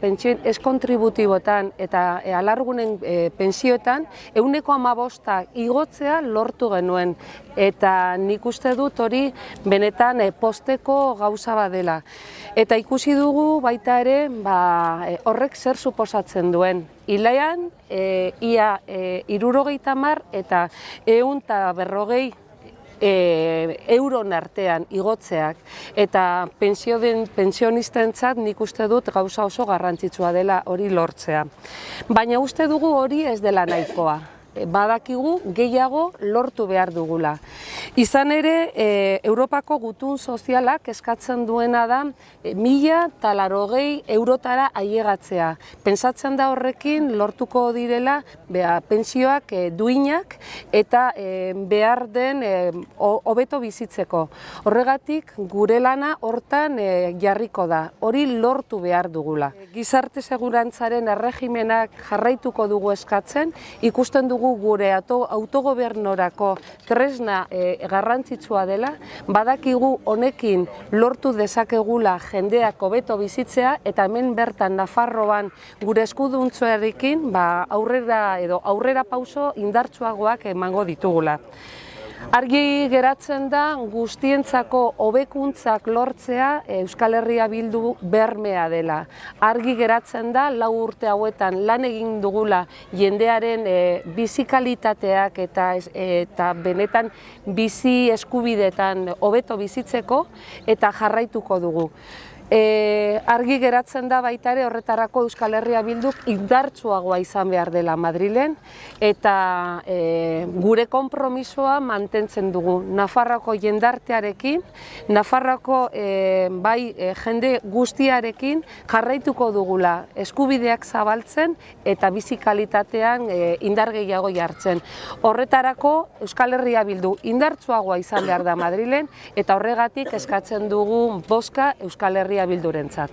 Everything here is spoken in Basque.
Pentsio ez-kontributiboetan eta alargunen pentsioetan 15% igotzea lortu genuen. Eta nik uste dut hori benetan posteko gauza bat dela. Eta ikusi dugu baita ere horrek zer suposatzen duen. Hilaian, ia 70 eta 140 euron artean igotzeak eta pentsionistentzat nik uste dut gauza oso garrantzitsua dela hori lortzea. Baina uste dugu hori ez dela nahikoa. Badakigu gehiago lortu behar dugula. Izan ere, Europako gutun sozialak eskatzen duena da 1.080 eurotara ailegatzea. Pentsatzen da horrekin lortuko direla pentsioak duinak eta behar den hobeto bizitzeko. Horregatik gure lana hortan jarriko da. Hori lortu behar dugula. Gizarte segurantzaren erregimenak jarraituko dugu eskatzen, ikusten dugu gure autogobernorako tresna garrantzitsua dela, badakigu honekin lortu dezakegula jendeak hobeto bizitzea eta hemen bertan Nafarroan gure eskuduntzoarekin aurrera pauso indartsuagoak emango ditugula. Argi geratzen da guztientzako hobekuntzak lortzea Euskal Herria Bildu bermea dela. Argi geratzen da 4 urte hauetan lan egin dugula jendearen bizi kalitateak eta benetan bizi eskubideetan hobeto bizitzeko eta jarraituko dugu. Argi geratzen da baita ere horretarako Euskal Herria Bilduk indartsuagoa izan behar dela Madrilen eta gure konpromisoa mantentzen dugu Nafarroako jendartearekin, Nafarroako jende guztiarekin jarraituko dugula eskubideak zabaltzen eta bizi kalitatean indar gehiago jartzen. Horretarako Euskal Herria Bildu indartsuagoa izan behar da Madrilen eta horregatik eskatzen dugu bozka Euskal Herria Bildurentzat.